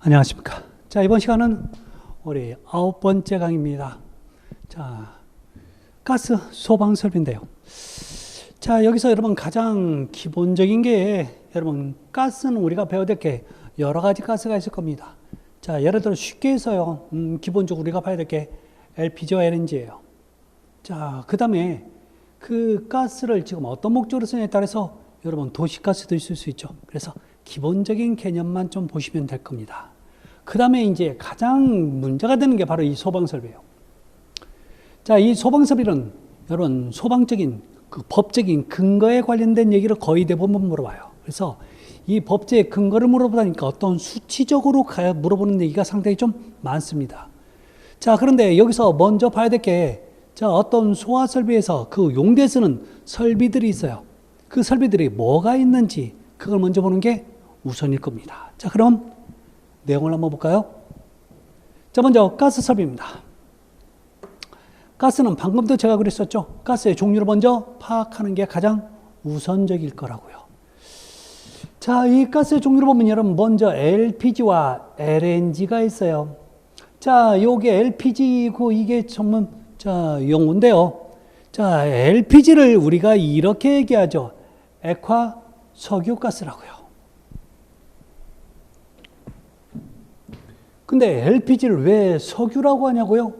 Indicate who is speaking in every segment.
Speaker 1: 안녕하십니까. 자, 이번 시간은 우리 9번째 강의입니다. 자, 가스 소방 설비인데요. 자, 여기서 여러분 가장 기본적인 게 여러분 가스는 우리가 배워야 될 게 여러 가지 가스가 있을 겁니다. 자, 예를 들어 쉽게 해서요. 기본적으로 우리가 봐야 될 게 LPG와 LNG예요. 자, 그 다음에 그 가스를 지금 어떤 목적으로 쓰냐에 따라서 여러분 도시가스도 있을 수 있죠. 그래서 기본적인 개념만 좀 보시면 될 겁니다. 그 다음에 이제 가장 문제가 되는 게 바로 이 소방설비예요. 자, 이 소방설비는 여러분 소방적인 그 법적인 근거에 관련된 얘기를 거의 대부분 물어봐요. 그래서 이 법제의 근거를 물어보다니까 어떤 수치적으로 물어보는 얘기가 상당히 좀 많습니다. 자, 그런데 여기서 먼저 봐야 될 게, 자, 어떤 소화설비에서 그 용도에 쓰는 설비들이 있어요. 그 설비들이 뭐가 있는지 그걸 먼저 보는 게 우선일 겁니다. 자, 그럼 내용을 한번 볼까요? 자, 먼저 가스 설비입니다. 가스는 방금도 제가 그랬었죠. 가스의 종류를 먼저 파악하는 게 가장 우선적일 거라고요. 자, 이 가스의 종류를 보면 여러분 먼저 LPG와 LNG가 있어요. 자, 요게 LPG고 이게 전문 용어인데요. 자, LPG를 우리가 이렇게 얘기하죠. 액화 석유가스라고요. 근데 LPG를 왜 석유라고 하냐고요?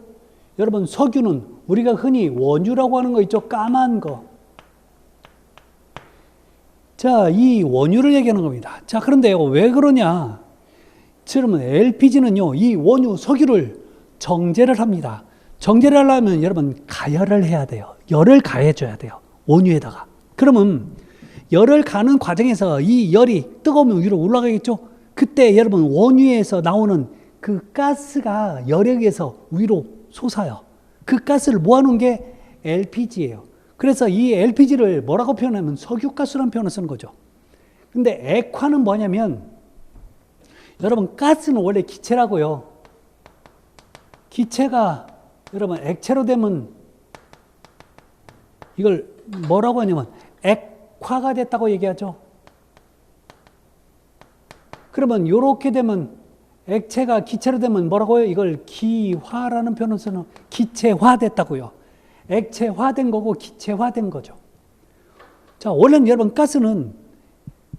Speaker 1: 여러분, 석유는 우리가 흔히 원유라고 하는 거 있죠? 까만 거. 자, 이 원유를 얘기하는 겁니다. 자, 그런데요, 왜 그러냐? 그러면 LPG는요, 이 원유, 석유를 정제를 합니다. 정제를 하려면 여러분, 가열을 해야 돼요. 열을 가해줘야 돼요. 원유에다가. 그러면 열을 가는 과정에서 이 열이 뜨거우면 위로 올라가겠죠? 그때 여러분, 원유에서 나오는 그 가스가 열에 의해서 위로 솟아요. 그 가스를 모아놓은 게 LPG예요. 그래서 이 LPG를 뭐라고 표현하면 석유가스라는 표현을 쓰는 거죠. 근데 액화는 뭐냐면 여러분 가스는 원래 기체라고요. 기체가 여러분 액체로 되면 이걸 뭐라고 하냐면 액화가 됐다고 얘기하죠. 그러면 이렇게 되면 액체가 기체로 되면 뭐라고 해요? 이걸 기화라는 표현을 쓰는 기체화됐다고요. 액체화된 거고 기체화된 거죠. 자, 원래는 여러분 가스는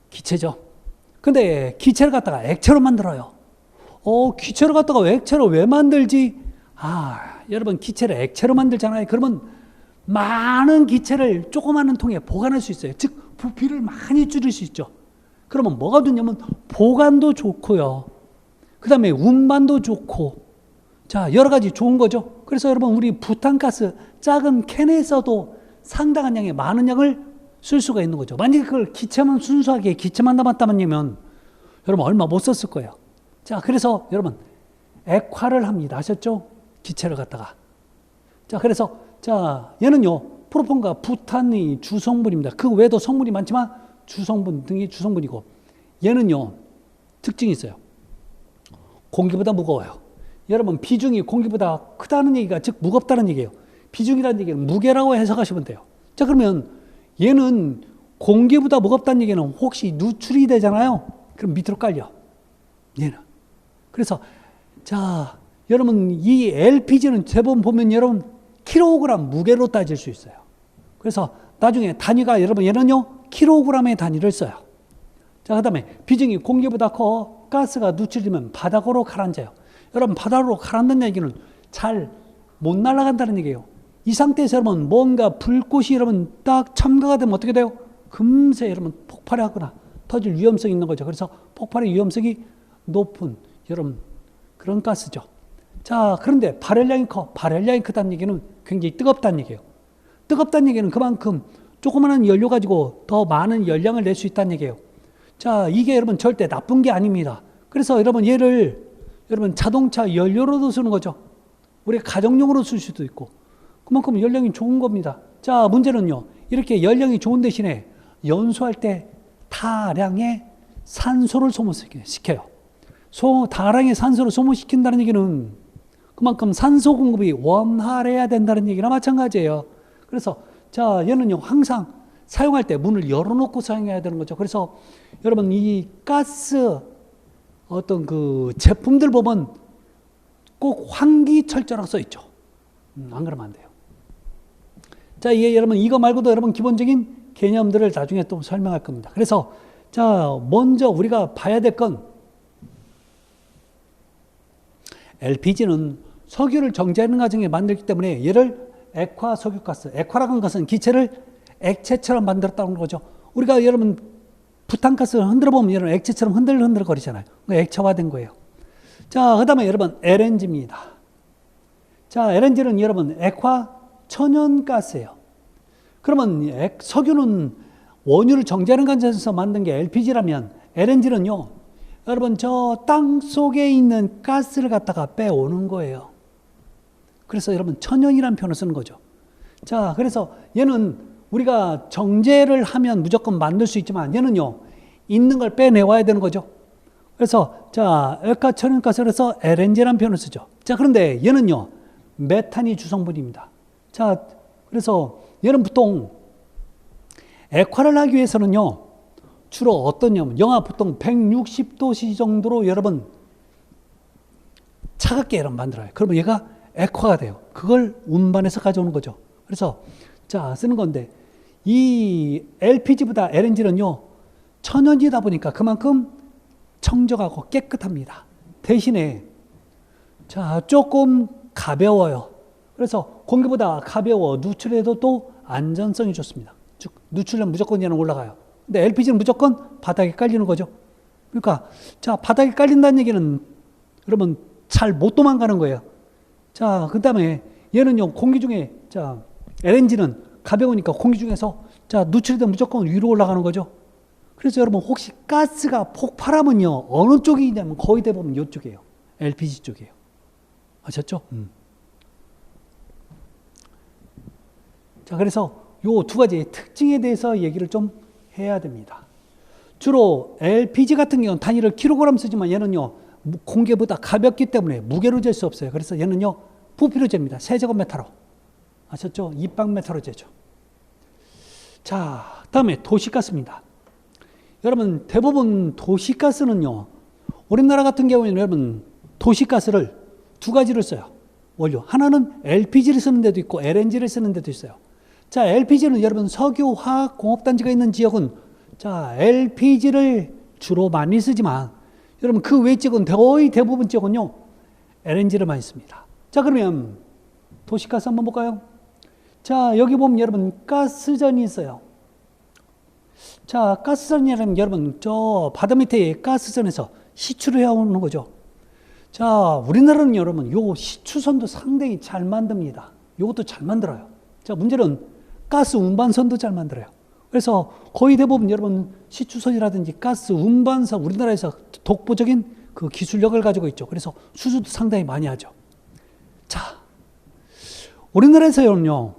Speaker 1: 기체죠. 근데 기체를 갖다가 액체로 만들어요. 기체를 갖다가 액체로 왜 만들지? 여러분 기체를 액체로 만들잖아요. 그러면 많은 기체를 조그마한 통에 보관할 수 있어요. 즉 부피를 많이 줄일 수 있죠. 그러면 뭐가 좋냐면 보관도 좋고요. 그 다음에 운반도 좋고, 자, 여러 가지 좋은 거죠. 그래서 여러분, 우리 부탄가스 작은 캔에서도 상당한 양의 많은 양을 쓸 수가 있는 거죠. 만약에 그걸 기체만 순수하게 기체만 담았다면 여러분, 얼마 못 썼을 거예요. 자, 그래서 여러분, 액화를 합니다. 아셨죠? 기체를 갖다가. 자, 그래서, 자, 얘는요, 프로폰과 부탄이 주성분입니다. 그 외에도 성분이 많지만 주성분 등이 주성분이고, 얘는요, 특징이 있어요. 공기보다 무거워요. 여러분 비중이 공기보다 크다는 얘기가 즉 무겁다는 얘기예요. 비중이라는 얘기는 무게라고 해석하시면 돼요. 자, 그러면 얘는 공기보다 무겁다는 얘기는 혹시 누출이 되잖아요. 그럼 밑으로 깔려. 얘는. 그래서 자, 여러분 이 LPG는 대부분 보면 여러분 킬로그램 무게로 따질 수 있어요. 그래서 나중에 단위가 여러분 얘는요 킬로그램의 단위를 써요. 자, 그 다음에 비중이 공기보다 커 가스가 누출되면 바닥으로 가라앉아요. 여러분 바닥으로 가라앉는 얘기는 잘 못 날아간다는 얘기예요. 이 상태에서 여러분 뭔가 불꽃이 여러분 딱 첨가가 되면 어떻게 돼요? 금세 여러분 폭발하거나 터질 위험성이 있는 거죠. 그래서 폭발의 위험성이 높은 여러분 그런 가스죠. 자, 그런데 발열량이 커. 발열량이 크다는 얘기는 굉장히 뜨겁다는 얘기예요. 뜨겁다는 얘기는 그만큼 조그마한 연료 가지고 더 많은 열량을 낼 수 있다는 얘기예요. 자, 이게 여러분 절대 나쁜 게 아닙니다. 그래서 여러분 얘를 여러분 자동차 연료로도 쓰는 거죠. 우리 가정용으로 쓸 수도 있고 그만큼 연령이 좋은 겁니다. 자, 문제는요. 이렇게 연령이 좋은 대신에 연소할 때 다량의 산소를 소모시켜요. 다량의 산소를 소모시킨다는 얘기는 그만큼 산소 공급이 원활해야 된다는 얘기나 마찬가지예요. 그래서 자, 얘는요 항상 사용할 때 문을 열어놓고 사용해야 되는 거죠. 그래서 여러분 이 가스 어떤 그 제품들 보면 꼭 환기철저라고 써 있죠. 안 그러면 안 돼요. 자, 이게 여러분 이거 말고도 여러분 기본적인 개념들을 나중에 또 설명할 겁니다. 그래서 자, 먼저 우리가 봐야 될 건 LPG는 석유를 정제하는 과정에 만들기 때문에 얘를 액화석유가스, 액화라고 하는 것은 기체를 액체처럼 만들었다는 거죠. 우리가 여러분 부탄가스를 흔들어 보면 여러분 액체처럼 흔들흔들 거리잖아요. 액체화된 거예요. 자, 그 다음에 여러분 LNG입니다. 자, LNG는 여러분 액화 천연가스예요. 그러면 석유는 원유를 정제하는 과정에서 만든 게 LPG라면 LNG는요, 여러분 저 땅 속에 있는 가스를 갖다가 빼오는 거예요. 그래서 여러분 천연이라는 표현을 쓰는 거죠. 자, 그래서 얘는 우리가 정제를 하면 무조건 만들 수 있지만 얘는요, 있는 걸 빼내와야 되는 거죠. 그래서 자, 액화 천연가스를 해서 LNG라는 표현을 쓰죠. 자, 그런데 얘는요, 메탄이 주성분입니다. 자, 그래서 얘는 보통 액화를 하기 위해서는요, 주로 어떠냐면 영하 보통 160도씨 정도로 여러분 차갑게 여러분 만들어요. 그러면 얘가 액화가 돼요. 그걸 운반해서 가져오는 거죠. 그래서 자, 쓰는 건데 이 LPG보다 LNG는요, 천연이다 보니까 그만큼 청정하고 깨끗합니다. 대신에 자, 조금 가벼워요. 그래서 공기보다 가벼워 누출해도 또 안전성이 좋습니다. 즉 누출은 무조건 얘는 올라가요. 근데 LPG는 무조건 바닥에 깔리는 거죠. 그러니까 자, 바닥에 깔린다는 얘기는 여러분 잘 못 도망가는 거예요. 자, 그다음에 얘는요, 공기 중에 자, LNG는 가벼우니까 공기 중에서 자, 누출이 되면 무조건 위로 올라가는 거죠. 그래서 여러분 혹시 가스가 폭발하면요, 어느 쪽이냐면 거의 대부분 이쪽이에요. LPG 쪽이에요. 아셨죠? 자, 그래서 요 두 가지의 특징에 대해서 얘기를 좀 해야 됩니다. 주로 LPG 같은 경우는 단위를 킬로그램 쓰지만 얘는요, 공기보다 가볍기 때문에 무게로 잴 수 없어요. 그래서 얘는요, 부피로 잽니다. 세제곱미터로. 아셨죠? 입방미터로 재죠. 자, 다음에 도시가스입니다. 여러분 대부분 도시가스는요, 우리나라 같은 경우에는 여러분 도시가스를 두 가지를 써요. 원료. 하나는 LPG를 쓰는 데도 있고 LNG를 쓰는 데도 있어요. 자, LPG는 여러분 석유 화학 공업단지가 있는 지역은 자, LPG를 주로 많이 쓰지만 여러분 그 외 지역은 거의 대부분 지역은요, LNG를 많이 씁니다. 자, 그러면 도시가스 한번 볼까요? 자, 여기 보면 여러분 가스전이 있어요. 자, 가스전이라면 여러분 저 바다 밑에 가스전에서 시추를 해오는 거죠. 자, 우리나라는 여러분 요 시추선도 상당히 잘 만듭니다. 요것도 잘 만들어요. 자, 문제는 가스 운반선도 잘 만들어요. 그래서 거의 대부분 여러분 시추선이라든지 가스 운반선, 우리나라에서 독보적인 그 기술력을 가지고 있죠. 그래서 수주도 상당히 많이 하죠. 자, 우리나라에서는요,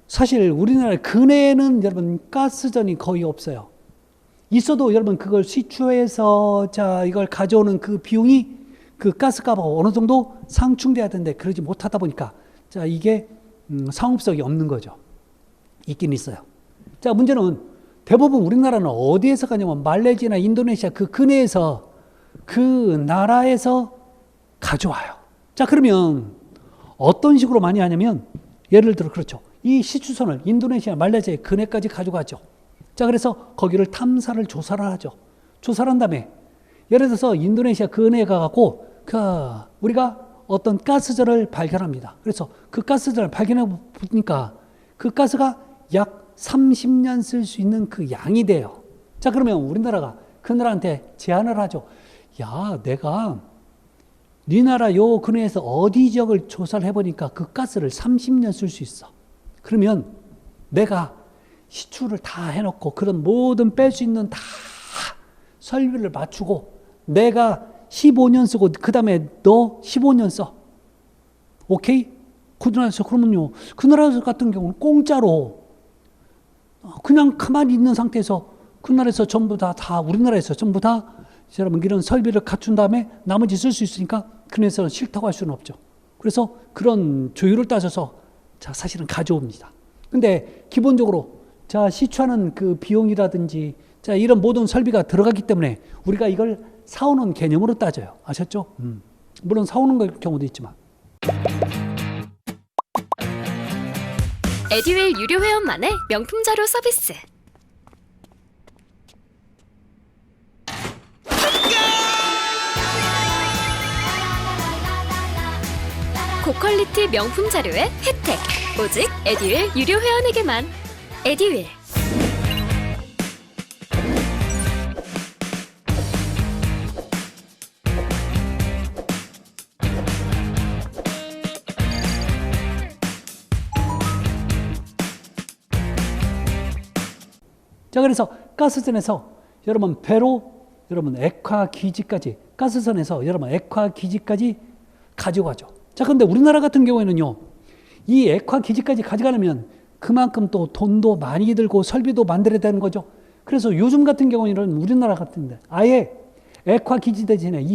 Speaker 1: 사실 우리나라 근해에는 여러분 가스전이 거의 없어요. 있어도 여러분 그걸 시추해서 자, 이걸 가져오는 그 비용이 그 가스값하고 어느 정도 상충돼야 되는데 그러지 못하다 보니까 자, 이게 상업성이 없는 거죠. 있긴 있어요. 자, 문제는 대부분 우리나라는 어디에서 가냐면 말레이시아나 인도네시아 그 근해에서 그 나라에서 가져와요. 자, 그러면 어떤 식으로 많이 하냐면 예를 들어 그렇죠. 이 시추선을 인도네시아, 말레이시아 근해까지 가져가죠. 자, 그래서 거기를 탐사를 조사를 하죠. 조사를 한 다음에 예를 들어서 인도네시아 근해에 가갖고 우리가 어떤 가스전을 발견합니다. 그래서 그 가스전을 발견해 보니까 그 가스가 약 30년 쓸 수 있는 그 양이 돼요. 자, 그러면 우리나라가 그 나라한테 제안을 하죠. 야, 내가 네 나라 요 근해에서 어디 지역을 조사를 해보니까 그 가스를 30년 쓸 수 있어. 그러면 내가 시추를 다 해놓고 그런 모든 뺄 수 있는 다 설비를 맞추고 내가 15년 쓰고 그 다음에 너 15년 써. 오케이? 그 나라에서 그러면요, 그 나라 같은 경우는 공짜로 그냥 가만히 있는 상태에서 그 나라에서 전부 다 우리나라에서 전부 다 여러분 이런 설비를 갖춘 다음에 나머지 쓸 수 있으니까 그 나라에서는 싫다고 할 수는 없죠. 그래서 그런 조율을 따져서 자, 사실은 가져옵니다. 근데 기본적으로 자, 시추하는 그 비용이라든지 자, 이런 모든 설비가 들어가기 때문에 우리가 이걸 사오는 개념으로 따져요. 아셨죠? 물론 사오는 경우도 있지만.
Speaker 2: 에듀윌 유료 회원만의 명품 자료 서비스. 고퀄리티 명품 자료의 혜택. 오직 에듀윌 유료 회원에게만. 에듀윌.
Speaker 1: 자, 그래서 가스선에서 여러분 배로 여러분 액화기지까지, 가스선에서 여러분 액화기지까지 가져가죠. 자, 그런데 우리나라 같은 경우에는요, 이 액화기지까지 가져가려면 그만큼 또 돈도 많이 들고 설비도 만들어야 되는 거죠. 그래서 요즘 같은 경우에는 우리나라 같은데 아예 액화기지 대신에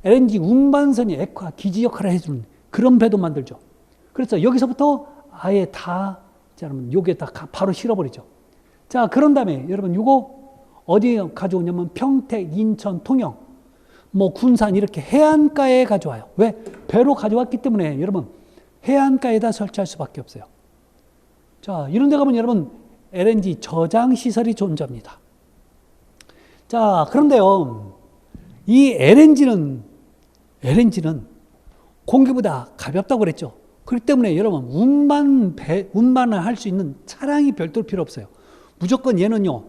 Speaker 1: LNG 운반선이 액화기지 역할을 해주는 그런 배도 만들죠. 그래서 여기서부터 아예 다, 자, 여러분 요게 다 바로 실어버리죠. 자, 그런 다음에 여러분 요거 어디에 가져오냐면 평택, 인천, 통영, 뭐 군산 이렇게 해안가에 가져와요. 왜? 배로 가져왔기 때문에 여러분 해안가에다 설치할 수밖에 없어요. 자, 이런 데 가면 여러분 LNG 저장 시설이 존재합니다. 자, 그런데요, 이 LNG는 공기보다 가볍다고 그랬죠. 그렇기 때문에 여러분 운반을 할 수 있는 차량이 별도로 필요 없어요. 무조건 얘는요,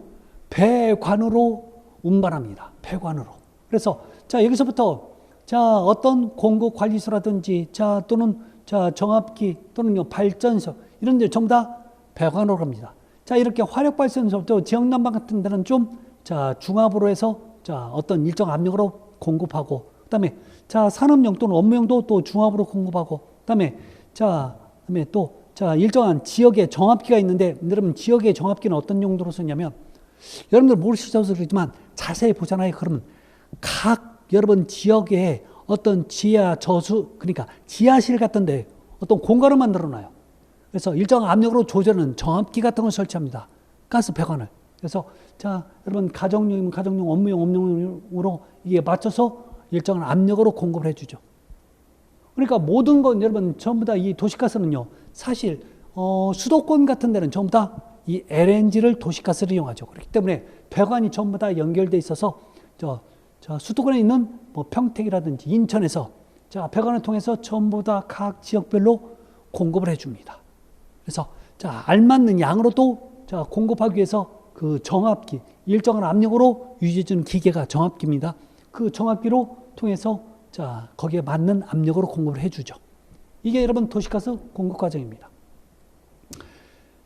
Speaker 1: 배관으로 운반합니다. 배관으로. 그래서 자, 여기서부터 자, 어떤 공급 관리소라든지 또는 정압기 또는 발전소 이런 데 전부 다 배관으로 갑니다. 자, 이렇게 화력 발전소 또 지역 난방 같은 데는 좀 중압으로 해서 어떤 일정 압력으로 공급하고, 그다음에 산업용 또는 업무용도 또 중압으로 공급하고, 그다음에 또 일정한 지역에 정압기가 있는데, 여러분 지역의 정압기는 어떤 용도로 쓰냐면, 여러분들 모르시셔서 그렇지만 자세히 보잖아요. 그러면 각 여러분 지역에 어떤 지하 저수, 그러니까 지하실 같은데 어떤 공간을 만들어 놔요. 그래서 일정한 압력으로 조절하는 정압기 같은 걸 설치합니다. 가스 배관을. 그래서 여러분 가정용이면 가정용, 업무용으로 이게 맞춰서 일정한 압력으로 공급을 해주죠. 그러니까 모든 건 여러분 전부 다 이 도시가스는요, 사실 수도권 같은 데는 전부 다 이 LNG를 도시가스를 이용하죠. 그렇기 때문에 배관이 전부 다 연결돼 있어서 수도권에 있는 뭐 평택이라든지 인천에서 배관을 통해서 전부 다 각 지역별로 공급을 해줍니다. 그래서 알맞는 양으로 또 공급하기 위해서 그 정압기, 일정한 압력으로 유지해주는 기계가 정압기입니다. 그 정압기로 통해서 거기에 맞는 압력으로 공급을 해주죠. 이게 여러분 도시가스 공급 과정입니다.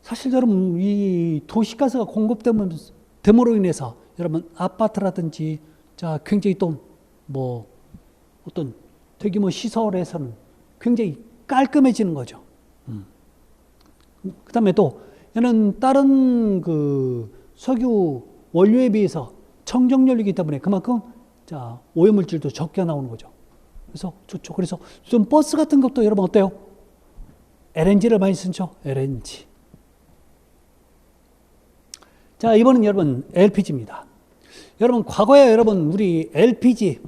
Speaker 1: 사실 여러분 이 도시가스가 공급됨으로 인해서 여러분 아파트라든지 굉장히 또 뭐 어떤 대규모 시설에서는 굉장히 깔끔해지는 거죠. 그다음에 또 얘는 다른 그 석유 원료에 비해서 청정연료이기 때문에 그만큼 오염물질도 적게 나오는 거죠. 그래서 좋죠. 그래서 좀 버스 같은 것도 여러분 어때요? LNG를 많이 쓰죠. LNG. 자, 이번은 여러분 LPG입니다. 여러분 과거에 여러분 우리 LPG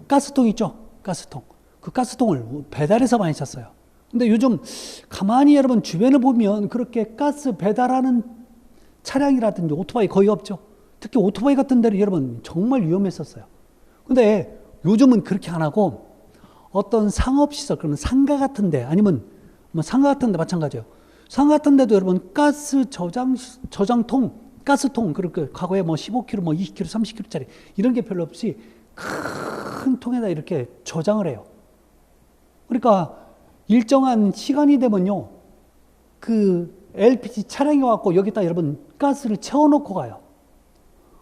Speaker 1: 가스통 있죠? 가스통. 그 가스통을 배달해서 많이 썼어요. 근데 요즘 가만히 여러분 주변을 보면 그렇게 가스 배달하는 차량이라든지 오토바이 거의 없죠. 특히 오토바이 같은 데는 여러분 정말 위험했었어요. 근데 요즘은 그렇게 안 하고 어떤 상업시설, 그러면 상가 같은 데 아니면 뭐 상가 같은 데 마찬가지예요. 상가 같은 데도 여러분 가스 저장통, 가스통, 그렇게 과거에 뭐 15kg, 뭐 20kg, 30kg짜리 이런 게 별로 없이 큰 통에다 이렇게 저장을 해요. 그러니까 일정한 시간이 되면요, 그 LPG 차량이 와갖고 여기다 여러분 가스를 채워놓고 가요.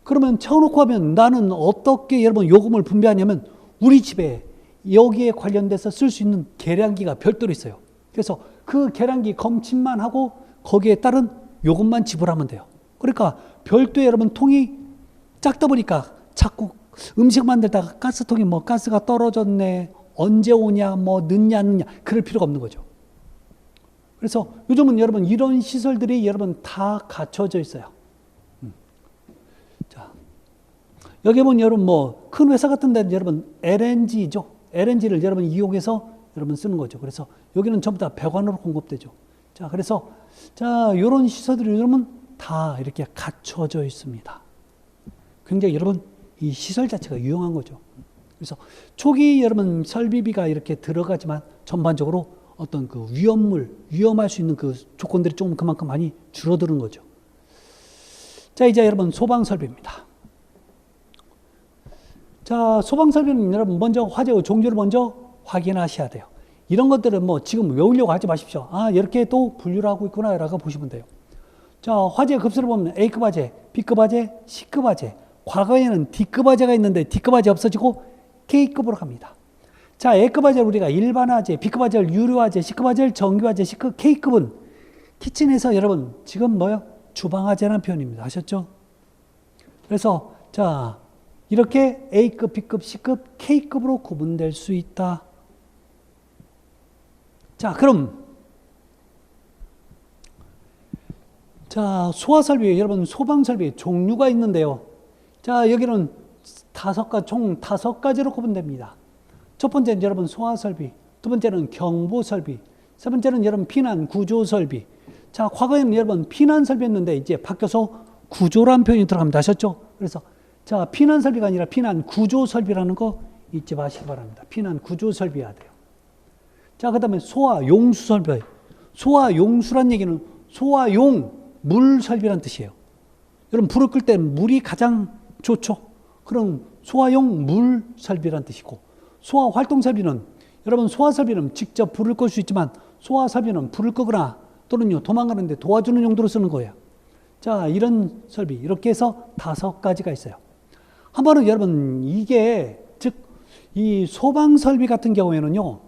Speaker 1: 그러면 채워놓고 하면 나는 어떻게 여러분 요금을 분배하냐면 우리 집에 여기에 관련돼서 쓸 수 있는 계량기가 별도로 있어요. 그래서 그 계량기 검침만 하고 거기에 따른 요금만 지불하면 돼요. 그러니까 별도의 여러분 통이 작다 보니까 자꾸 음식 만들다가 가스통이 뭐 가스가 떨어졌네, 언제 오냐, 뭐 늦냐 안 늦냐 그럴 필요가 없는 거죠. 그래서 요즘은 여러분 이런 시설들이 여러분 다 갖춰져 있어요. 자, 여기 보면 여러분 뭐 큰 회사 같은 데는 여러분 LNG죠. LNG를 여러분 이용해서 여러분 쓰는 거죠. 그래서 여기는 전부 다 배관으로 공급되죠. 자, 그래서 자, 요런 시설들이 여러분 다 이렇게 갖춰져 있습니다. 굉장히 여러분 이 시설 자체가 유용한 거죠. 그래서 초기 여러분 설비비가 이렇게 들어가지만 전반적으로 어떤 그 위험할 수 있는 그 조건들이 좀 그만큼 많이 줄어드는 거죠. 자, 이제 여러분 소방 설비입니다. 자, 소방 설비는 여러분 먼저 화재의 종류를 먼저 확인하셔야 돼요. 이런 것들은 뭐 지금 외우려고 하지 마십시오. 아, 이렇게 또 분류를 하고 있구나 라고 보시면 돼요. 자, 화재 급수를 보면 A급 화재, B급 화재, C급 화재. 과거에는 D급 화재가 있는데 D급 화재 없어지고 K급으로 갑니다. 자, A급 화재를 우리가 일반 화재, B급 화재를 유료 화재, C급 화재를 정규 화재, C급, K급은 키친에서 여러분 지금 뭐요? 주방 화재라는 표현입니다. 아셨죠? 그래서 자, 이렇게 A급, B급, C급, K급으로 구분될 수 있다. 자, 그럼 자, 소화설비, 여러분 소방설비 종류가 있는데요. 자, 여기는 총 5가지로 구분됩니다. 첫 번째는 여러분 소화설비, 두 번째는 경보설비, 세 번째는 여러분 피난구조설비. 자, 과거에는 여러분 피난설비였는데 이제 바뀌어서 구조라는 표현이 들어갑니다. 아셨죠? 그래서 자, 피난설비가 아니라 피난구조설비라는 거 잊지 마시기 바랍니다. 피난구조설비해야 돼요. 자, 그 다음에 소화용수설비. 소화용수란 얘기는 소화용 물설비란 뜻이에요. 여러분 불을 끌 때 물이 가장 좋죠. 그럼 소화용 물설비란 뜻이고, 소화활동설비는 여러분 소화설비는 직접 불을 끌 수 있지만 소화설비는 불을 끄거나 또는요 도망가는데 도와주는 용도로 쓰는 거예요. 자, 이런 설비 이렇게 해서 5가지가 있어요. 한 번은 여러분 이게 즉 이 소방설비 같은 경우에는요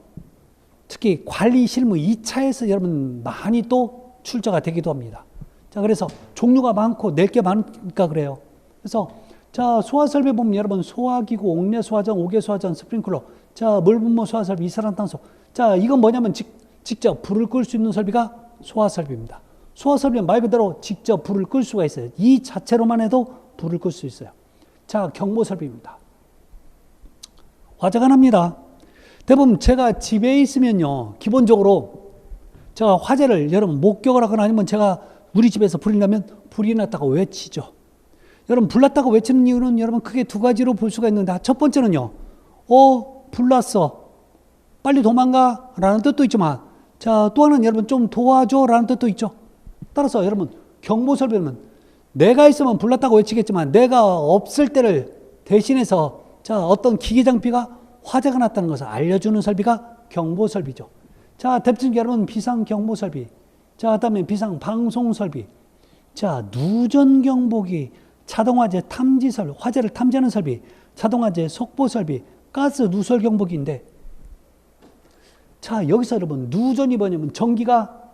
Speaker 1: 특히 관리 실무 2차에서 여러분 많이 또 출제가 되기도 합니다. 자, 그래서 종류가 많고 낼 게 많으니까 그래요. 그래서 자, 소화설비 보면 여러분 소화기구, 옥내 소화전, 옥외 소화전, 스프링클러, 자, 물분모 소화설비, 이산화탄소. 자, 이건 뭐냐면 직접 불을 끌 수 있는 설비가 소화설비입니다. 소화설비는 말 그대로 직접 불을 끌 수가 있어요. 이 자체로만 해도 불을 끌 수 있어요. 자, 경보설비입니다. 화재가 납니다. 대부분 제가 집에 있으면요, 기본적으로 제가 화재를 여러분 목격을 하거나 아니면 제가 우리 집에서 불이 나면 불이 났다고 외치죠. 여러분 불 났다고 외치는 이유는 여러분 크게 2가지로 볼 수가 있는데, 첫 번째는요, 불 났어, 빨리 도망가 라는 뜻도 있지만, 자, 또 하나는 여러분 좀 도와줘 라는 뜻도 있죠. 따라서 여러분 경보설비는 내가 있으면 불 났다고 외치겠지만 내가 없을 때를 대신해서 자, 어떤 기계장비가 화재가 났다는 것을 알려주는 설비가 경보설비죠. 자, 대표적인 여러분 비상경보설비, 자, 그다음에 비상방송설비, 자, 누전경보기, 자동화재 탐지설비, 화재를 탐지하는 설비, 자동화재 속보설비, 가스 누설경보기인데, 자, 여기서 여러분 누전이 뭐냐면 전기가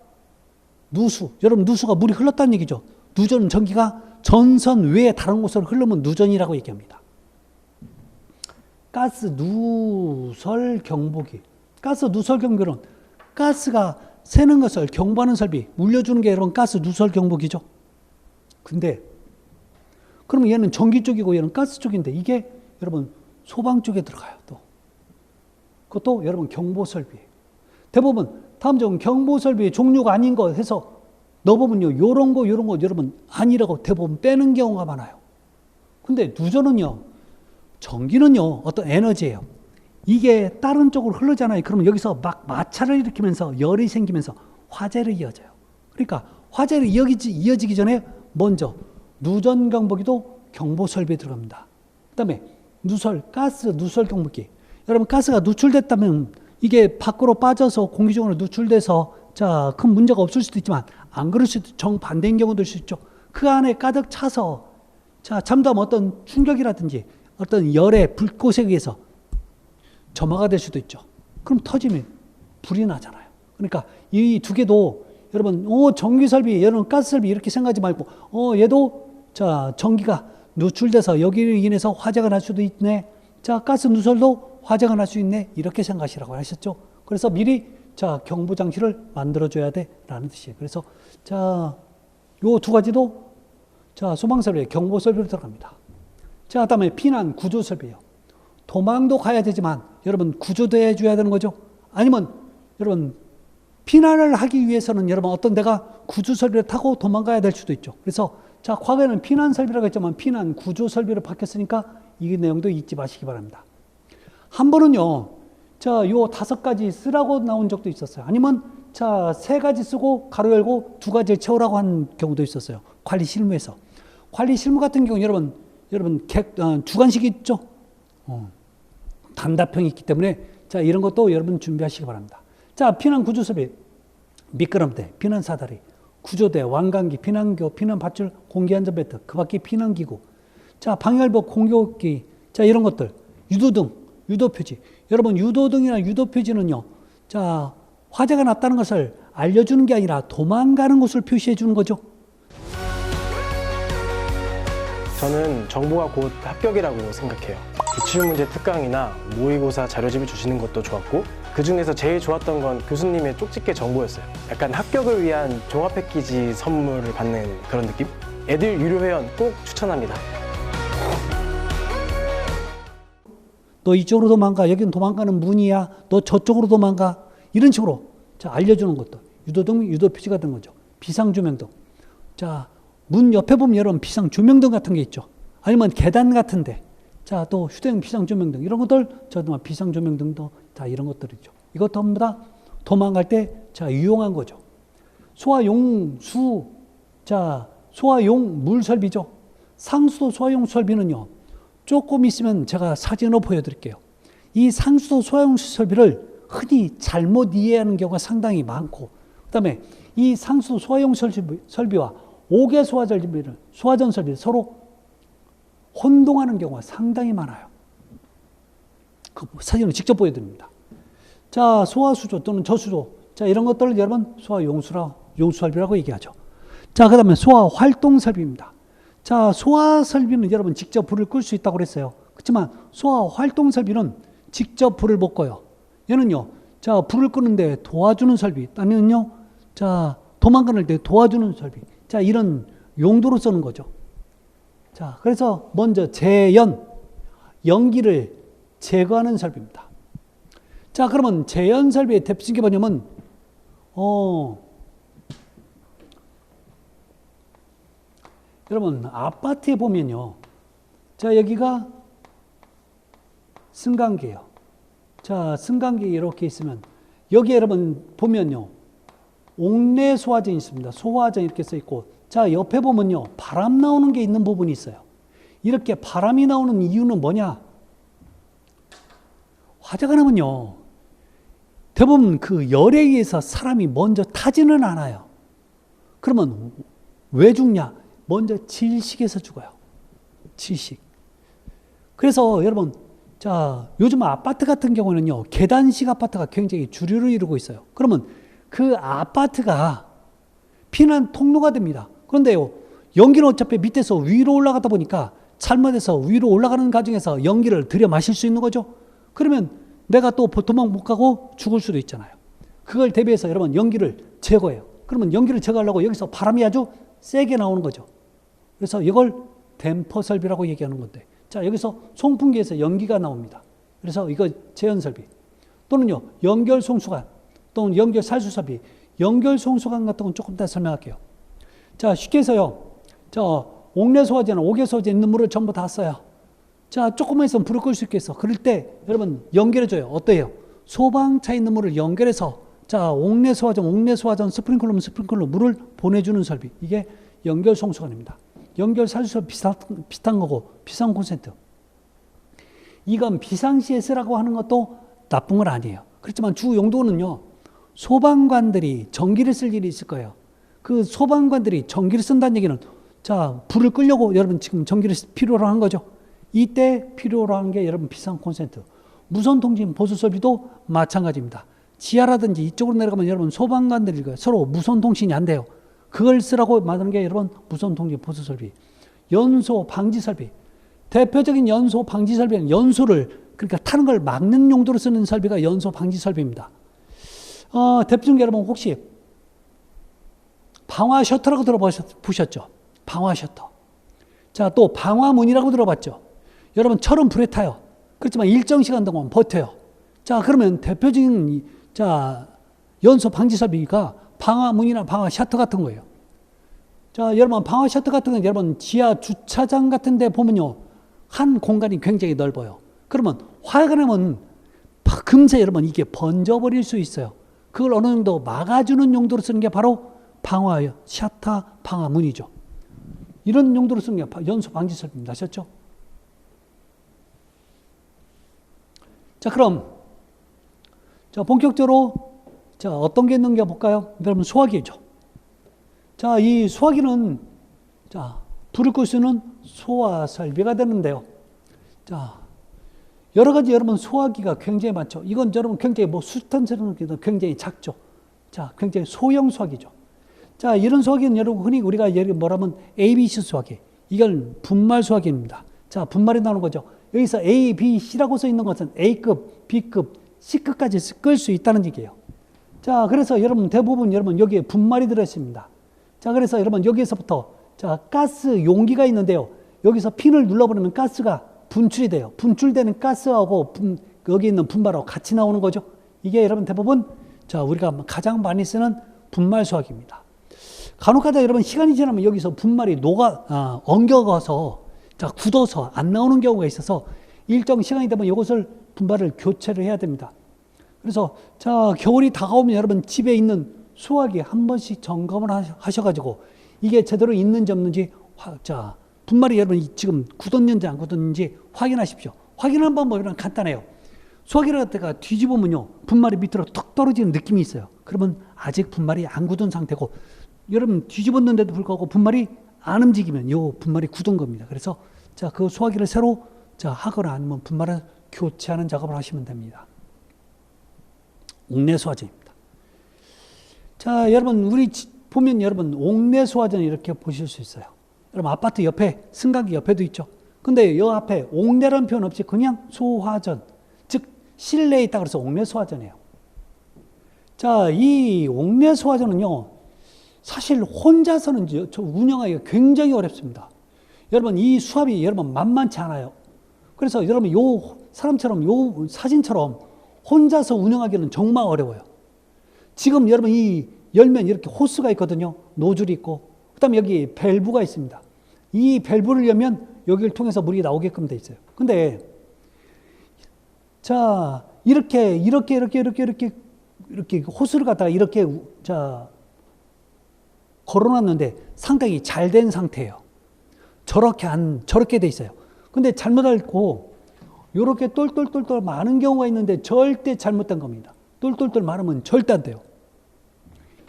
Speaker 1: 누수, 여러분 누수가 물이 흘렀다는 얘기죠. 누전은 전기가 전선 외에 다른 곳으로 흐르면 누전이라고 얘기합니다. 가스 누설 경보기, 가스 누설 경보는 가스가 새는 것을 경보하는 설비, 물려주는 게 여러분 가스 누설 경보기죠. 근데 그러면 얘는 전기 쪽이고 얘는 가스 쪽인데 이게 여러분 소방 쪽에 들어가요. 또 그것도 여러분 경보 설비. 대부분 다음 중 경보 설비의 종류가 아닌 거 해서 넣어보면요, 요런 거 여러분 아니라고 대부분 빼는 경우가 많아요. 근데 누전은요, 전기는요 어떤 에너지예요. 이게 다른 쪽으로 흐르잖아요. 그러면 여기서 막 마찰을 일으키면서 열이 생기면서 화재를 이어져요. 그러니까 화재를 이어지기 전에 먼저 누전 경보기도 경보 설비에 들어갑니다. 그다음에 가스 누설 경보기. 여러분 가스가 누출됐다면 이게 밖으로 빠져서 공기중으로 누출돼서 자, 큰 문제가 없을 수도 있지만 안 그럴 수도, 정반대인 경우도 있을 수 있죠. 그 안에 가득 차서 자, 잠담 어떤 충격이라든지 어떤 열의 불꽃에 의해서 점화가 될 수도 있죠. 그럼 터지면 불이 나잖아요. 그러니까 이 2개도 여러분 전기 설비, 여러분 가스 설비 이렇게 생각하지 말고 얘도 자, 전기가 누출돼서 여기를 인해서 화재가 날 수도 있네. 자, 가스 누설도 화재가 날 수 있네. 이렇게 생각하시라고 하셨죠. 그래서 미리 자, 경보 장치를 만들어줘야 돼라는 뜻이에요. 그래서 자, 요 2가지도 자, 소방설비에 경보 설비로 들어갑니다. 자, 그다음에 피난 구조 설비예요. 도망도 가야 되지만 여러분 구조도 해줘야 되는 거죠. 아니면 여러분 피난을 하기 위해서는 여러분 어떤 데가 구조 설비를 타고 도망가야 될 수도 있죠. 그래서 자, 과거에는 피난 설비라고 했지만 피난 구조 설비로 바뀌었으니까 이 내용도 잊지 마시기 바랍니다. 한 번은요, 자, 요 5가지 쓰라고 나온 적도 있었어요. 아니면 자, 3가지 쓰고 가로 열고 2가지를 채우라고 한 경우도 있었어요. 관리 실무에서. 관리 실무 같은 경우 여러분 주관식이 있죠. 단답형이 있기 때문에 자, 이런 것도 여러분 준비하시기 바랍니다. 자, 피난 구조 설비, 미끄럼대, 피난 사다리, 구조대, 왕관기, 피난교, 피난밧줄, 공기안전벨트, 그 밖에 피난기구, 자, 방열복, 공교기, 자, 이런 것들, 유도등, 유도표지. 여러분, 유도등이나 유도표지는요, 자, 화재가 났다는 것을 알려주는 게 아니라 도망가는 곳을 표시해 주는 거죠.
Speaker 3: 저는 정보가 곧 합격이라고 생각해요. 기출문제 특강이나 모의고사 자료집을 주시는 것도 좋았고, 그 중에서 제일 좋았던 건 교수님의 쪽집게 정보였어요. 약간 합격을 위한 종합 패키지 선물을 받는 그런 느낌? 애들 유료 회원 꼭 추천합니다.
Speaker 1: 너 이쪽으로 도망가. 여기는 도망가는 문이야. 너 저쪽으로 도망가. 이런 식으로 자, 알려주는 것도 유도등, 유도표지가 된 거죠. 비상조명등. 자, 문 옆에 보면 여러분 비상조명등 같은 게 있죠. 아니면 계단 같은데. 자, 또 휴대용 비상조명등 이런 것들, 저도 비상조명등도 다 이런 것들이죠. 이것 전부 다 도망갈 때 자, 유용한 거죠. 소화용수, 자, 소화용 물 설비죠. 상수도 소화용 설비는요, 조금 있으면 제가 사진으로 보여드릴게요. 이 상수도 소화용 설비를 흔히 잘못 이해하는 경우가 상당히 많고, 그 다음에 이 상수도 소화용 설비와 5개 소화전 설비를 서로 혼동하는 경우가 상당히 많아요. 그 사진을 직접 보여드립니다. 자, 소화수조 또는 저수조. 자, 이런 것들을 여러분 용수설비라고 얘기하죠. 자, 그 다음에 소화활동설비입니다. 자, 소화설비는 여러분 직접 불을 끌 수 있다고 그랬어요. 그렇지만 소화활동설비는 직접 불을 못 꺼요. 얘는요, 자, 불을 끄는데 도와주는 설비. 아니면요, 자, 도망가는 데 도와주는 설비. 자, 이런 용도로 쓰는 거죠. 자, 그래서 먼저 연기를 제거하는 설비입니다. 자, 그러면 재연 설비의 대표적인 게 뭐냐면, 여러분, 아파트에 보면요. 자, 여기가 승강기예요. 자, 승강기 이렇게 있으면, 여기 여러분 보면요. 옥내 소화전이 있습니다. 소화전 이렇게 써 있고, 자, 옆에 보면요. 바람 나오는 게 있는 부분이 있어요. 이렇게 바람이 나오는 이유는 뭐냐? 화재가 나면요. 대부분 그 열에 의해서 사람이 먼저 타지는 않아요. 그러면 왜 죽냐? 먼저 질식해서 죽어요. 질식. 그래서 여러분, 자, 요즘 아파트 같은 경우는요, 계단식 아파트가 굉장히 주류를 이루고 있어요. 그러면 그 아파트가 피난 통로가 됩니다. 그런데요, 연기는 어차피 밑에서 위로 올라가다 보니까 잘못해서 위로 올라가는 과정에서 연기를 들여 마실 수 있는 거죠. 그러면 내가 또 도망 못 가고 죽을 수도 있잖아요. 그걸 대비해서 여러분 연기를 제거해요. 그러면 연기를 제거하려고 여기서 바람이 아주 세게 나오는 거죠. 그래서 이걸 댐퍼 설비라고 얘기하는 건데, 자, 여기서 송풍기에서 연기가 나옵니다. 그래서 이거 재연 설비 또는요, 연결 송수관 또는 연결 살수 설비. 연결 송수관 같은 건 조금 이따 설명할게요. 자, 쉽게 해서요, 옥내 소화제나 5개 소화제 있는 물을 전부 다 써요. 자, 조금만 있으면 불을 끌 수 있겠어. 그럴 때 여러분 연결해줘요. 어때요? 소방차 있는 물을 연결해서, 자, 옥내 소화전 스프링클러면 스프링클러 물을 보내주는 설비. 이게 연결 송수관입니다. 연결 살수 비슷한 거고, 비상 콘센트. 이건 비상시에 쓰라고 하는 것도 나쁜 건 아니에요. 그렇지만 주 용도는요, 소방관들이 전기를 쓸 일이 있을 거예요. 그 소방관들이 전기를 쓴다는 얘기는, 자, 불을 끄려고 여러분 지금 전기를 필요로 한 거죠. 이때 필요로 한 게 여러분 비상 콘센트. 무선 통신 보수 설비도 마찬가지입니다. 지하라든지 이쪽으로 내려가면 여러분 소방관들이 서로 무선 통신이 안 돼요. 그걸 쓰라고 만드는 게 여러분 무선 통신 보수 설비. 연소 방지 설비. 대표적인 연소 방지 설비는 연소를, 그러니까 타는 걸 막는 용도로 쓰는 설비가 연소 방지 설비입니다. 대표적인 게 여러분 혹시 방화 셔터라고 들어보셨죠? 방화 셔터. 자, 또 방화문이라고 들어봤죠? 여러분 철은 불에 타요. 그렇지만 일정 시간 동안 버텨요. 자, 그러면 대표적인 연소 방지 설비가 방화문이나 방화 셔터 같은 거예요. 자, 여러분 방화 셔터 같은 건 여러분 지하 주차장 같은 데 보면요. 한 공간이 굉장히 넓어요. 그러면 화가 나면 금세 여러분 이게 번져버릴 수 있어요. 그걸 어느 정도 막아주는 용도로 쓰는 게 바로 방화 셔터, 방화문이죠. 이런 용도로 쓰는 게 연소 방지 설비입니다. 아셨죠? 자, 그럼 본격적으로 어떤 게 있는가 볼까요? 여러분 소화기죠. 자, 이 소화기는 불을 끌 수 있는 소화 설비가 되는데요. 자, 여러 가지 여러분 소화기가 굉장히 많죠. 이건 여러분 굉장히 수탄처럼 굉장히 작죠. 자, 굉장히 소형 소화기죠. 자, 이런 소화기는 여러분 흔히 우리가 뭐라면 ABC 소화기. 이건 분말 소화기입니다. 자, 분말이 나오는 거죠. 여기서 A, B, C라고 써 있는 것은 A급, B급, C급까지 끌 수 있다는 얘기예요. 자, 그래서 여러분 대부분 여러분 여기에 분말이 들어있습니다. 자, 그래서 여러분 여기에서부터 가스 용기가 있는데요. 여기서 핀을 눌러버리면 가스가 분출이 돼요. 분출되는 가스하고 여기 있는 분말하고 같이 나오는 거죠. 이게 여러분 대부분 우리가 가장 많이 쓰는 분말 소화기입니다. 간혹가다 여러분 시간이 지나면 여기서 분말이 엉겨가서 굳어서 안 나오는 경우가 있어서 일정 시간이 되면 이것을 분말을 교체를 해야 됩니다. 그래서 겨울이 다가오면 여러분 집에 있는 소화기 한 번씩 점검을 하셔가지고 이게 제대로 있는지 없는지 분말이 여러분 지금 굳었는지 안 굳었는지 확인하십시오. 확인하는 방법은 간단해요. 소화기를 갖다가 뒤집으면요 분말이 밑으로 턱 떨어지는 느낌이 있어요. 그러면 아직 분말이 안 굳은 상태고 여러분 뒤집었는데도 불구하고 분말이 안 움직이면 요 분말이 굳은 겁니다. 그래서 그 소화기를 새로 하거나 아니면 분말을 교체하는 작업을 하시면 됩니다. 옥내 소화전입니다. 자, 여러분 우리 보면 여러분 옥내 소화전 이렇게 보실 수 있어요. 여러분 아파트 옆에 승강기 옆에도 있죠. 근데 요 앞에 옥내라는 표현 없이 그냥 소화전, 즉 실내에 있다 그래서 옥내 소화전이에요. 자, 이 옥내 소화전은요 사실 혼자서는 운영하기가 굉장히 어렵습니다. 여러분 이 수압이 여러분 만만치 않아요. 그래서 여러분 요 사람처럼 요 사진처럼 혼자서 운영하기는 정말 어려워요. 지금 여러분 이 열면 이렇게 호스가 있거든요. 노즐이 있고 그다음에 여기 밸브가 있습니다. 이 밸브를 열면 여기를 통해서 물이 나오게끔 돼 있어요. 근데 이렇게 호스를 갖다가 이렇게 걸어놨는데 상당히 잘 된 상태예요. 저렇게 돼 있어요. 근데 잘못 알고 이렇게 똘똘똘똘 많은 경우가 있는데 절대 잘못된 겁니다. 똘똘똘 많으면 절대 안 돼요.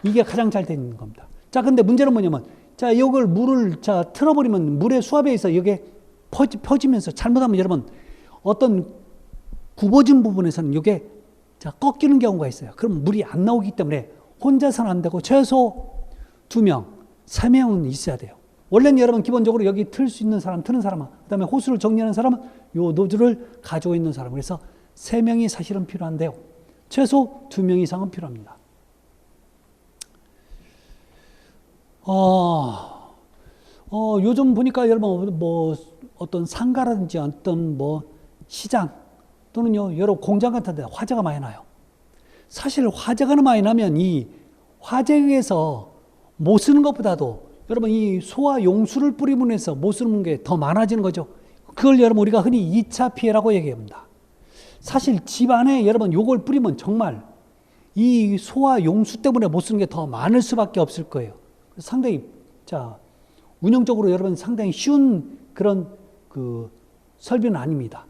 Speaker 1: 이게 가장 잘 되는 겁니다. 자, 근데 문제는 뭐냐면 이걸 물을 틀어버리면 물의 수압에 의해서 이게 퍼지면서 잘못하면 여러분 어떤 굽어진 부분에서는 이게 꺾이는 경우가 있어요. 그럼 물이 안 나오기 때문에 혼자서는 안 되고 최소 2명, 3명은 있어야 돼요. 원래는 여러분 기본적으로 여기 틀 수 있는 사람, 트는 사람, 그 다음에 호스를 정리하는 사람은 요 노즐을 가지고 있는 사람. 그래서 3명이 사실은 필요한데요. 최소 2명 이상은 필요합니다. 요즘 보니까 여러분 어떤 상가라든지 어떤 시장 또는요 여러 공장 같은 데 화재가 많이 나요. 사실 화재가 많이 나면 이 화재에서 못 쓰는 것보다도 여러분 이 소화 용수를 뿌리면 해서 못 쓰는 게 더 많아지는 거죠. 그걸 여러분 우리가 흔히 2차 피해라고 얘기합니다. 사실 집 안에 여러분 요걸 뿌리면 정말 이 소화 용수 때문에 못 쓰는 게 더 많을 수밖에 없을 거예요. 상당히 운영적으로 여러분 상당히 쉬운 그런 설비는 아닙니다.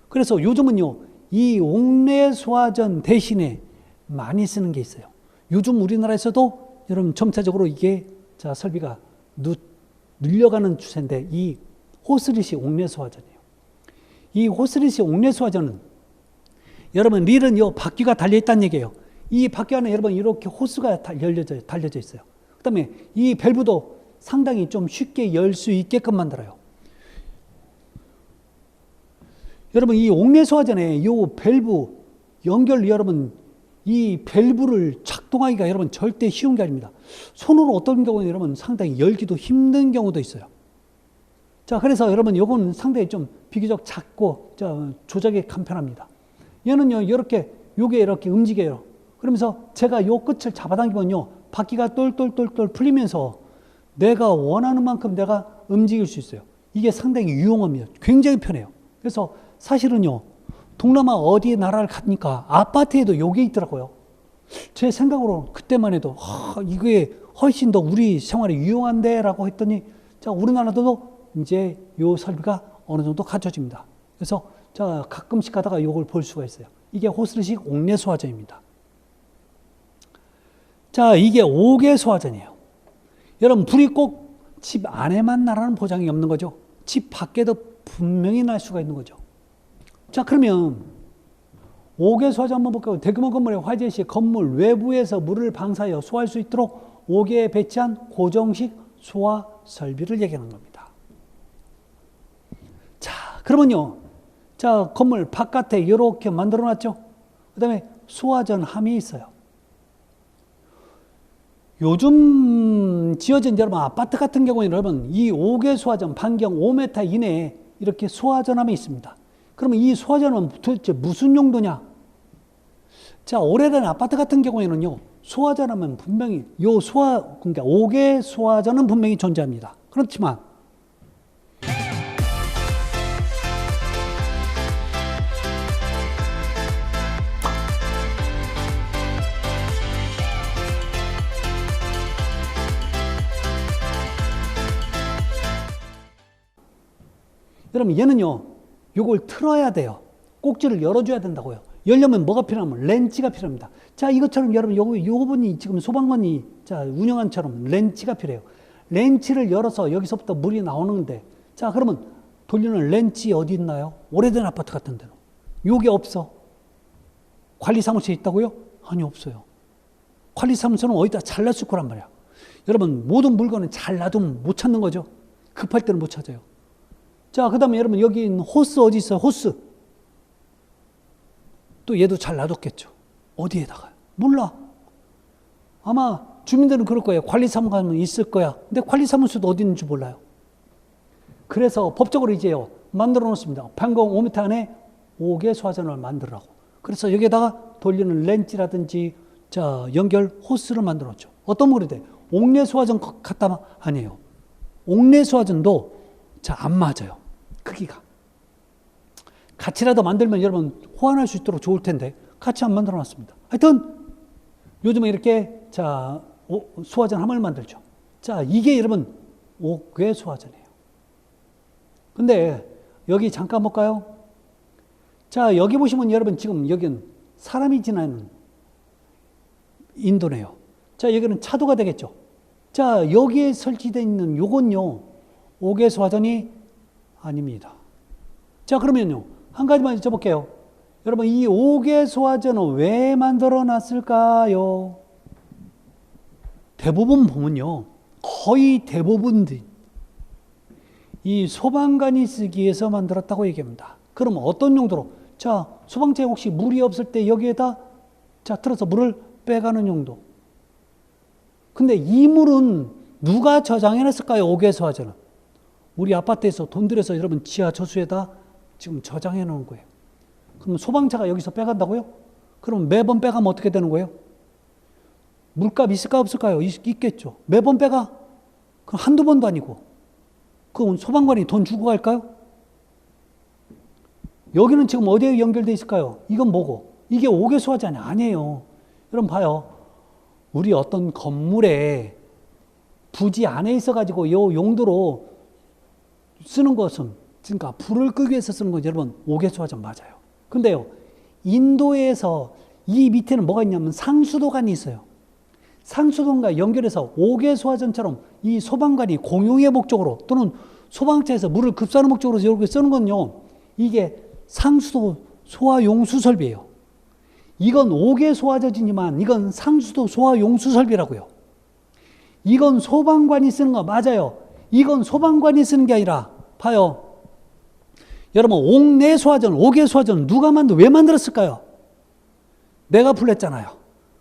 Speaker 1: 그래서 요즘은요 이 옥내 소화전 대신에 많이 쓰는 게 있어요. 요즘 우리나라에서도 여러분 점차적으로 이게 설비가 늘려가는 추세인데 이 호스리시 옥내 소화전이에요. 이 호스리시 옥내 소화전은 여러분 릴은 요 바퀴가 달려 있다는 얘기예요. 이 바퀴 안에 여러분 이렇게 호스가 달려져 있어요. 그다음에 이 밸브도 상당히 좀 쉽게 열 수 있게끔 만들어요. 여러분 이 옥내 소화전에 이 밸브 연결 여러분 이 밸브를 작동하기가 여러분 절대 쉬운 게 아닙니다. 손으로 어떤 경우는 여러분 상당히 열기도 힘든 경우도 있어요. 자, 그래서 여러분 요거는 상당히 좀 비교적 작고 조작이 간편합니다. 얘는요, 요게 이렇게 움직여요. 그러면서 제가 요 끝을 잡아당기면요, 바퀴가 똘똘똘똘 풀리면서 내가 원하는 만큼 내가 움직일 수 있어요. 이게 상당히 유용합니다. 굉장히 편해요. 그래서 사실은요, 동남아 어디 나라를 가니까 아파트에도 요게 있더라고요. 제 생각으로 그때만 해도 이게 훨씬 더 우리 생활에 유용한데 라고 했더니, 자, 우리나라도 이제 요 설비가 어느 정도 갖춰집니다. 그래서 자, 가끔씩 가다가 요걸 볼 수가 있어요. 이게 호스르식 옥내 소화전입니다. 자, 이게 5개 소화전이에요. 여러분, 불이 꼭 집 안에만 나라는 보장이 없는 거죠. 집 밖에도 분명히 날 수가 있는 거죠. 자, 그러면 5개 소화전 한번 볼까요? 대규모 건물의 화재 시 건물 외부에서 물을 방사하여 소화할 수 있도록 5개에 배치한 고정식 소화 설비를 얘기하는 겁니다. 자, 그러면요. 자, 건물 바깥에 이렇게 만들어 놨죠. 그 다음에 소화전 함이 있어요. 요즘 지어진 여러분 아파트 같은 경우에는 여러분 이 5개 소화전 반경 5m 이내에 이렇게 소화전함이 있습니다. 그러면 이 소화전은 도대체 무슨 용도냐? 자, 오래된 아파트 같은 경우에는요, 소화전하면 분명히 그러니까 5개 소화전은 분명히 존재합니다. 그렇지만 여러분 얘는요, 요걸 틀어야 돼요. 꼭지를 열어줘야 된다고요. 열려면 뭐가 필요하면 렌치가 필요합니다. 자, 이것처럼 여러분 요분이 지금 소방관이 자 운영한처럼 렌치가 필요해요. 렌치를 열어서 여기서부터 물이 나오는데, 자, 그러면 돌리는 렌치 어디 있나요? 오래된 아파트 같은 데는 요게 없어. 관리사무소에 있다고요? 아니, 없어요. 관리사무소는 어디다 잘랐을 거란 말이야. 여러분, 모든 물건은 잘 놔두면 못 찾는 거죠. 급할 때는 못 찾아요. 자, 그 다음에 여러분 여기 있는 호스 어디 있어요? 호스. 또 얘도 잘 놔뒀겠죠. 어디에다가요? 몰라. 아마 주민들은 그럴 거예요. 관리사무소 가면 있을 거야. 근데 관리사무소도 어디 있는지 몰라요. 그래서 법적으로 이제요, 만들어 놓습니다. 반경 5m 안에 5개 소화전을 만들라고. 그래서 여기에다가 돌리는 렌치라든지 자, 연결 호스를 만들어 놨죠. 어떤 물이 돼? 옥내 소화전 같다면 아니에요. 옥내 소화전도 자, 안 맞아요. 크기가. 같이라도 만들면 여러분 호환할 수 있도록 좋을 텐데 같이 안 만들어 놨습니다. 하여튼 요즘에 이렇게 자, 소화전 함을 만들죠. 자, 이게 여러분 5개 소화전이에요. 근데 여기 잠깐 볼까요? 자, 여기 보시면 여러분 지금 여기는 사람이 지나는 인도네요. 자, 여기는 차도가 되겠죠. 자, 여기에 설치되어 있는 요건요, 5개 소화전이 아닙니다. 자, 그러면요, 한 가지만 여쭤볼게요. 여러분, 이 5개 소화전은 왜 만들어 놨을까요? 대부분 보면요, 거의 대부분들이 이 소방관이 쓰기 위해서 만들었다고 얘기합니다. 그럼 어떤 용도로? 자, 소방차에 혹시 물이 없을 때 여기에다 자, 틀어서 물을 빼가는 용도. 근데 이 물은 누가 저장해 놨을까요? 5개 소화전은. 우리 아파트에서 돈 들여서 여러분 지하 저수에다 지금 저장해 놓은 거예요. 그럼 소방차가 여기서 빼간다고요? 그럼 매번 빼가면 어떻게 되는 거예요? 물값 있을까 없을까요? 있겠죠. 매번 빼가? 그럼 한두 번도 아니고. 그럼 소방관이 돈 주고 갈까요? 여기는 지금 어디에 연결되어 있을까요? 이건 뭐고? 이게 5개 소화전이 아니에요. 여러분 봐요. 우리 어떤 건물에 부지 안에 있어가지고 이 용도로 쓰는 것은, 그러니까 불을 끄기 위해서 쓰는 건 여러분 5개 소화전 맞아요. 근데요, 인도에서 이 밑에는 뭐가 있냐면 상수도관이 있어요. 상수도관과 연결해서 5개 소화전처럼 이 소방관이 공용의 목적으로 또는 소방차에서 물을 급수하는 목적으로 이렇게 쓰는 건요, 이게 상수도 소화 용수 설비예요. 이건 5개 소화전이지만 이건 상수도 소화 용수 설비라고요. 이건 소방관이 쓰는 거 맞아요. 이건 소방관이 쓰는 게 아니라 봐요. 여러분, 옥내 소화전, 5개 소화전 누가 왜 만들었을까요? 내가 불냈잖아요.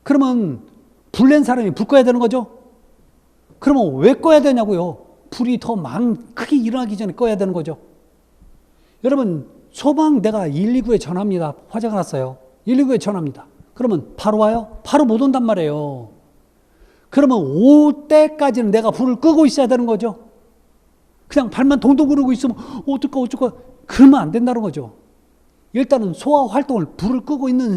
Speaker 1: 그러면 불낸 사람이 불 꺼야 되는 거죠? 그러면 왜 꺼야 되냐고요? 불이 더 크게 일어나기 전에 꺼야 되는 거죠. 여러분, 소방 내가 119에 전화합니다. 화재가 났어요. 119에 전화합니다. 그러면 바로 와요? 바로 못 온단 말이에요. 그러면 올 때까지는 내가 불을 끄고 있어야 되는 거죠. 그냥 발만 동동 구르고 있으면 어쩔까 그러면 안 된다는 거죠. 일단은 소화 활동을 불을 끄고 있는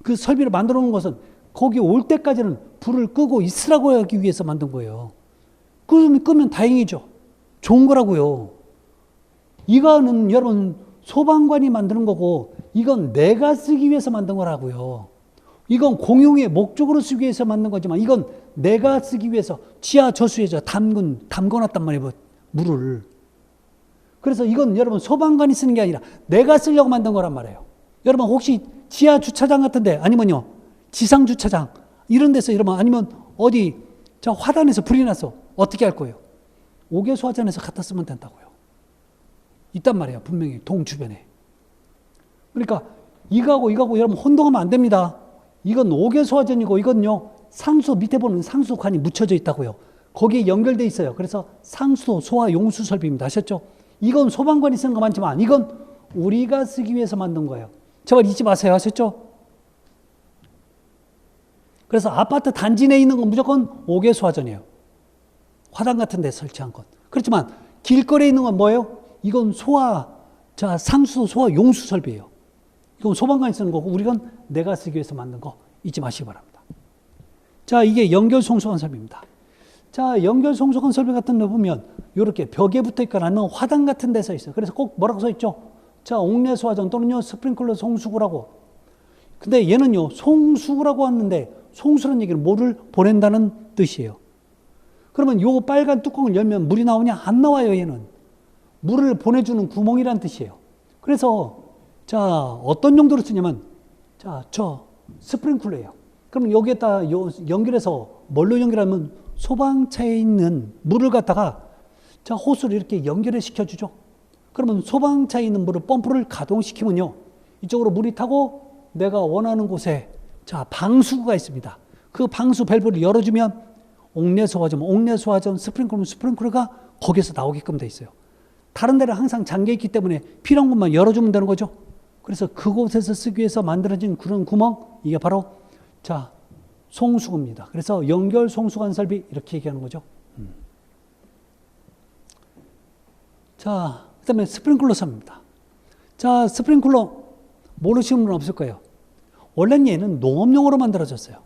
Speaker 1: 그 설비를 만들어 놓은 것은 거기 올 때까지는 불을 끄고 있으라고 하기 위해서 만든 거예요. 끄면 다행이죠. 좋은 거라고요. 이거는 여러분 소방관이 만드는 거고 이건 내가 쓰기 위해서 만든 거라고요. 이건 공용의 목적으로 쓰기 위해서 만든 거지만 이건 내가 쓰기 위해서 지하 저수에서 담궈놨단 말이에요. 물을. 그래서 이건 여러분 소방관이 쓰는 게 아니라 내가 쓰려고 만든 거란 말이에요. 여러분 혹시 지하 주차장 같은데 아니면요 지상 주차장 이런 데서 여러분 아니면 어디 저 화단에서 불이 났어. 어떻게 할 거예요? 옥외소화전에서 갖다 쓰면 된다고요. 있단 말이에요. 분명히 동 주변에. 그러니까 이거하고 여러분 혼동하면 안 됩니다. 이건 옥외소화전이고 이건요 상수 밑에 보는 상수관이 묻혀져 있다고요. 거기에 연결돼 있어요. 그래서 상수도 소화 용수 설비입니다. 아셨죠? 이건 소방관이 쓰는 거 많지만 이건 우리가 쓰기 위해서 만든 거예요. 제발 잊지 마세요. 아셨죠? 그래서 아파트 단지 내에 있는 건 무조건 옥외소화전이에요. 화단 같은 데 설치한 것. 그렇지만 길거리에 있는 건 뭐예요? 이건 상수도 소화 용수 설비예요. 이건 소방관이 쓰는 거고 우리건 내가 쓰기 위해서 만든 거 잊지 마시기 바랍니다. 자, 이게 연결 송수관 설비입니다. 자, 연결 송수관 설비 같은 데 보면 이렇게 벽에 붙어 있거나 아니면 화단 같은 데서 있어요. 그래서 꼭 뭐라고 써 있죠? 자, 옥내 소화전 또는요 스프링클러 송수구라고. 근데 얘는요 송수구라고 하는데 송수라는 얘기는 물을 보낸다는 뜻이에요. 그러면 요 빨간 뚜껑을 열면 물이 나오냐? 안 나와요. 얘는 물을 보내주는 구멍이란 뜻이에요. 그래서 자 어떤 용도로 쓰냐면 저 스프링클러예요. 그럼 여기에다 연결해서 뭘로 연결하면 소방차에 있는 물을 갖다가 자 호스를 이렇게 연결을 시켜주죠. 그러면 소방차에 있는 물을 펌프를 가동시키면요 이쪽으로 물이 타고 내가 원하는 곳에 자 방수구가 있습니다. 그 방수 밸브를 열어주면 옥내소화전 스프링클러가 거기서 나오게끔 돼 있어요. 다른 데는 항상 잠겨 있기 때문에 필요한 곳만 열어주면 되는 거죠. 그래서 그곳에서 쓰기 위해서 만들어진 그런 구멍, 이게 바로 자 송수구입니다. 그래서 연결 송수관 설비 이렇게 얘기하는 거죠. 자, 그다음에 스프링클러 섭입니다. 자, 스프링클러 모르시는 분은 없을 거예요. 원래는 얘는 농업용으로 만들어졌어요.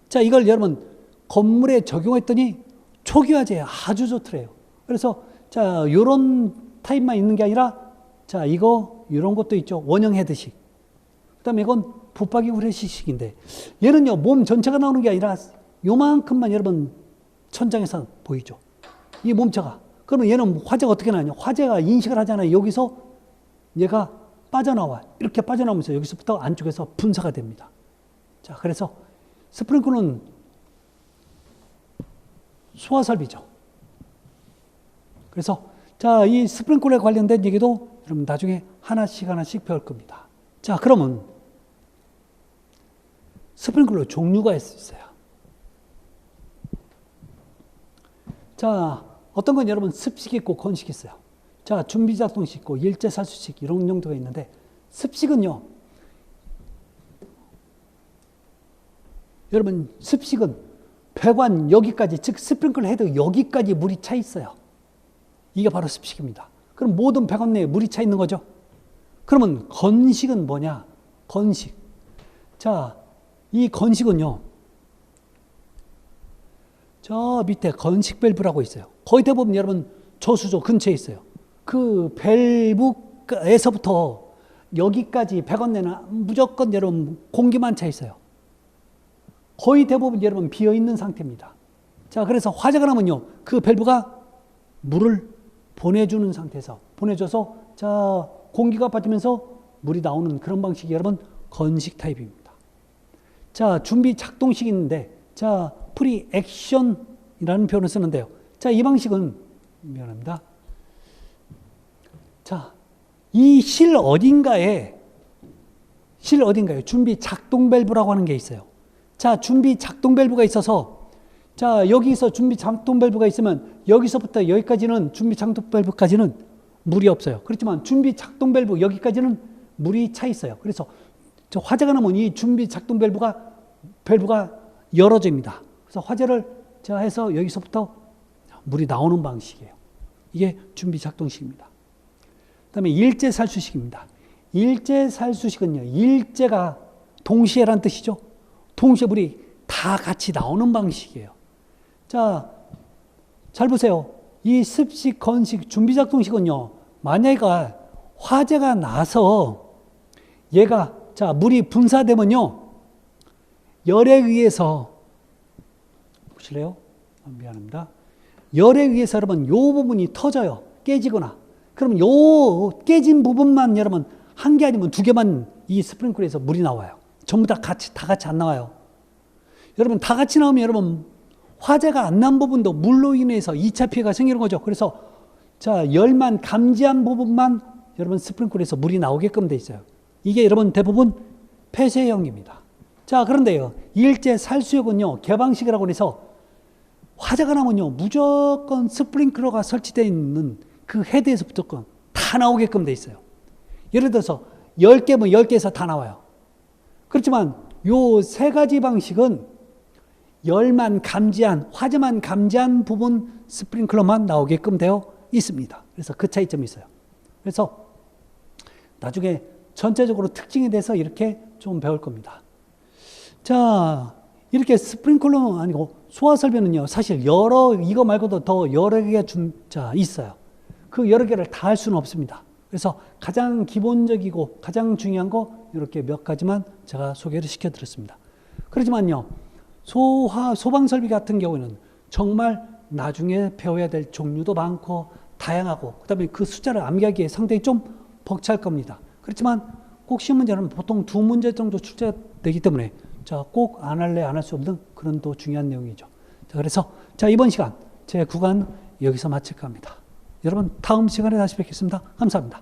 Speaker 1: 자, 이걸 여러분 건물에 적용했더니 초기화제에 아주 좋더래요. 그래서 자, 요런 타입만 있는 게 아니라 자, 이런 것도 있죠. 원형 헤드식. 그다음에 이건 붙박이 후레쉬식인데 얘는요, 몸 전체가 나오는 게 아니라 요만큼만 여러분 천장에서 보이죠. 이 몸체가. 그러면 얘는 화재가 어떻게 나냐? 화재가 인식을 하잖아요. 여기서 얘가 빠져나와. 이렇게 빠져나오면서 여기서부터 안쪽에서 분사가 됩니다. 자, 그래서 스프링클러는 소화 설비죠. 그래서 자, 이 스프링클러에 관련된 얘기도 여러분 나중에 하나씩 배울 겁니다. 자, 그러면 스프링클러 종류가 있어요. 자, 어떤 건 여러분 습식이 있고 건식이 있어요. 자, 준비작동식 있고 일제살수식 이런 정도가 있는데 습식은요. 여러분 습식은 배관 여기까지 즉 스프링클러 헤드 여기까지 물이 차 있어요. 이게 바로 습식입니다. 그럼 모든 배관 내에 물이 차 있는 거죠. 그러면 건식은 뭐냐? 건식. 자, 이 건식은요. 저 밑에 건식 밸브라고 있어요. 거의 대부분 여러분 저수조 근처에 있어요. 그 밸브에서부터 여기까지 배관 내는 무조건 여러분 공기만 차 있어요. 거의 대부분 여러분 비어 있는 상태입니다. 자, 그래서 화재가 나면요. 그 밸브가 물을 보내주는 상태에서 보내줘서 자, 공기가 빠지면서 물이 나오는 그런 방식이 여러분 건식 타입입니다. 자, 준비 작동식이 있는데 자, 프리 액션이라는 표현을 쓰는데요. 자, 이 방식은 미안합니다. 자, 이 실 어딘가에 준비 작동 밸브라고 하는 게 있어요. 자, 준비 작동 밸브가 있어서 자, 여기서 준비 작동 밸브가 있으면 여기서부터 여기까지는 준비 작동 밸브까지는 물이 없어요. 그렇지만 준비 작동 밸브 여기까지는 물이 차 있어요. 그래서 저 화재가 나면 이 준비 작동 밸브가 열어집니다. 그래서 화재를 제가 해서 여기서부터 물이 나오는 방식이에요. 이게 준비 작동식입니다. 그다음에 일제 살수식입니다. 일제 살수식은요. 일제가 동시에란 뜻이죠. 동시에 물이 다 같이 나오는 방식이에요. 자, 잘 보세요. 이 습식, 건식, 준비작동식은요. 만약에 화재가 나서 얘가 자 물이 분사되면요. 열에 의해서 보실래요? 미안합니다. 열에 의해서 여러분 요 부분이 터져요. 깨지거나. 그러면 요 깨진 부분만 여러분 한 개 아니면 두 개만 이 스프링클에서 물이 나와요. 전부 다 같이 안 나와요. 여러분 다 같이 나오면 여러분 화재가 안 난 부분도 물로 인해서 2차 피해가 생기는 거죠. 그래서 자 열만 감지한 부분만 여러분 스프링클에서 물이 나오게끔 돼 있어요. 이게 여러분 대부분 폐쇄형입니다. 자 그런데요 일제 살수역은요 개방식이라고 해서 화재가 나면요 무조건 스프링클러가 설치되어 있는 그 헤드에서 무조건 다 나오게끔 돼 있어요. 예를 들어서 10개면 10개에서 다 나와요. 그렇지만 요 세 가지 방식은 열만 감지한, 화재만 감지한 부분 스프링클러만 나오게끔 되어 있습니다. 그래서 그 차이점이 있어요. 그래서 나중에 전체적으로 특징에 대해서 이렇게 좀 배울 겁니다. 자, 이렇게 스프링클러 아니고 소화 설비는요, 사실 이거 말고도 더 여러 개가 있어요. 그 여러 개를 다 할 수는 없습니다. 그래서 가장 기본적이고 가장 중요한 거 이렇게 몇 가지만 제가 소개를 시켜드렸습니다. 그렇지만요, 소방 설비 같은 경우에는 정말 나중에 배워야 될 종류도 많고 다양하고 그다음에 그 숫자를 암기하기에 상당히 좀 벅찰 겁니다. 그렇지만 꼭 시험 문제는 보통 2문제 정도 출제되기 때문에 꼭 안 할래 안 할 수 없는 그런 또 중요한 내용이죠. 자, 그래서 이번 시간 제 구간 여기서 마칠까 합니다. 여러분 다음 시간에 다시 뵙겠습니다. 감사합니다.